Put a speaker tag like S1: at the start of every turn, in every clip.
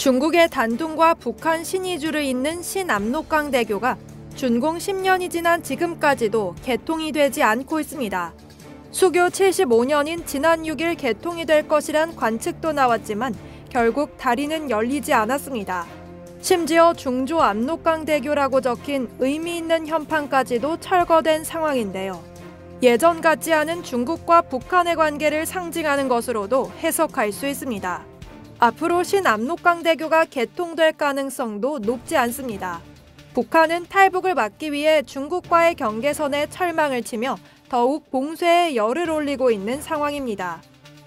S1: 중국의 단둥과 북한 신의주를 잇는 신압록강대교가 준공 10년이 지난 지금까지도 개통이 되지 않고 있습니다. 수교 75년인 지난 6일 개통이 될 것이란 관측도 나왔지만 결국 다리는 열리지 않았습니다. 심지어 중조압록강대교라고 적힌 의미 있는 현판까지도 철거된 상황인데요. 예전 같지 않은 중국과 북한의 관계를 상징하는 것으로도 해석할 수 있습니다. 앞으로 신압록강대교가 개통될 가능성도 높지 않습니다. 북한은 탈북을 막기 위해 중국과의 경계선에 철망을 치며 더욱 봉쇄에 열을 올리고 있는 상황입니다.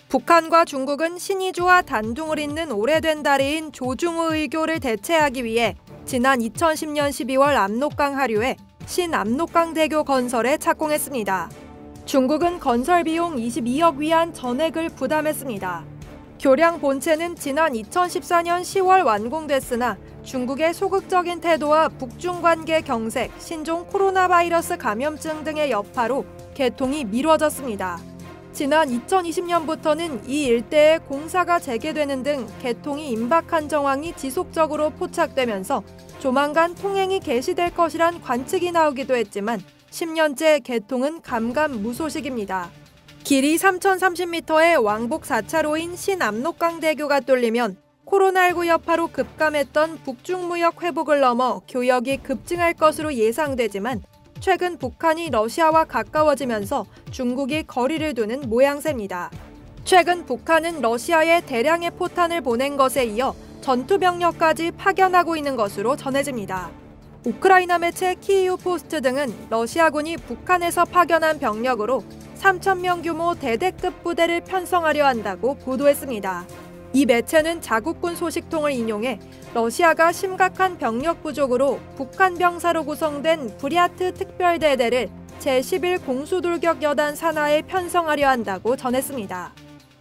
S1: 북한과 중국은 신의주와 단둥을 잇는 오래된 다리인 조중우 의교를 대체하기 위해 지난 2010년 12월 압록강 하류에 신압록강대교 건설에 착공했습니다. 중국은 건설 비용 22억 위안 전액을 부담했습니다. 교량 본체는 지난 2014년 10월 완공됐으나 중국의 소극적인 태도와 북중 관계 경색, 신종 코로나 바이러스 감염증 등의 여파로 개통이 미뤄졌습니다. 지난 2020년부터는 이 일대에 공사가 재개되는 등 개통이 임박한 정황이 지속적으로 포착되면서 조만간 통행이 개시될 것이란 관측이 나오기도 했지만 10년째 개통은 감감무소식입니다. 길이 3,030m의 왕복 4차로인 신압록강대교가 뚫리면 코로나19 여파로 급감했던 북중 무역 회복을 넘어 교역이 급증할 것으로 예상되지만 최근 북한이 러시아와 가까워지면서 중국이 거리를 두는 모양새입니다. 최근 북한은 러시아에 대량의 포탄을 보낸 것에 이어 전투병력까지 파견하고 있는 것으로 전해집니다. 우크라이나 매체 키이우 포스트 등은 러시아군이 북한에서 파견한 병력으로 3,000명 규모 대대급 부대를 편성하려 한다고 보도했습니다. 이 매체는 자국군 소식통을 인용해 러시아가 심각한 병력 부족으로 북한 병사로 구성된 부랴트 특별대대를 제11 공수돌격 여단 산하에 편성하려 한다고 전했습니다.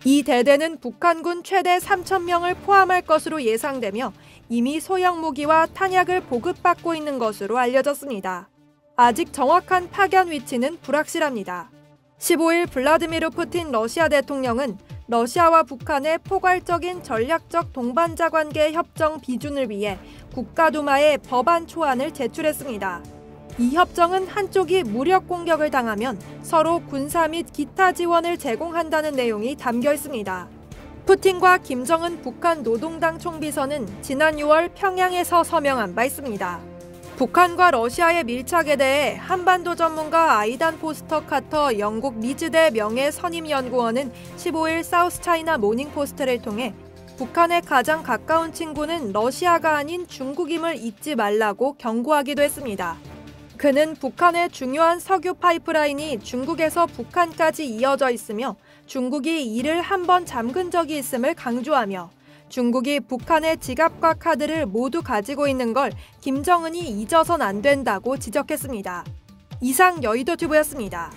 S1: 이 대대는 북한군 최대 3,000명을 포함할 것으로 예상되며 이미 소형 무기와 탄약을 보급받고 있는 것으로 알려졌습니다. 아직 정확한 파견 위치는 불확실합니다. 15일 블라디미르 푸틴 러시아 대통령은 러시아와 북한의 포괄적인 전략적 동반자 관계 협정 비준을 위해 국가두마에 법안 초안을 제출했습니다. 이 협정은 한쪽이 무력 공격을 당하면 서로 군사 및 기타 지원을 제공한다는 내용이 담겨 있습니다. 푸틴과 김정은 북한 노동당 총비서는 지난 6월 평양에서 서명한 바 있습니다. 북한과 러시아의 밀착에 대해 한반도 전문가 아이단 포스터 카터 영국 미즈대 명예 선임연구원은 15일 사우스차이나 모닝포스트를 통해 북한의 가장 가까운 친구는 러시아가 아닌 중국임을 잊지 말라고 경고하기도 했습니다. 그는 북한의 중요한 석유 파이프라인이 중국에서 북한까지 이어져 있으며 중국이 이를 한 번 잠근 적이 있음을 강조하며 중국이 북한의 지갑과 카드를 모두 가지고 있는 걸 김정은이 잊어선 안 된다고 지적했습니다. 이상 여의도튜브였습니다.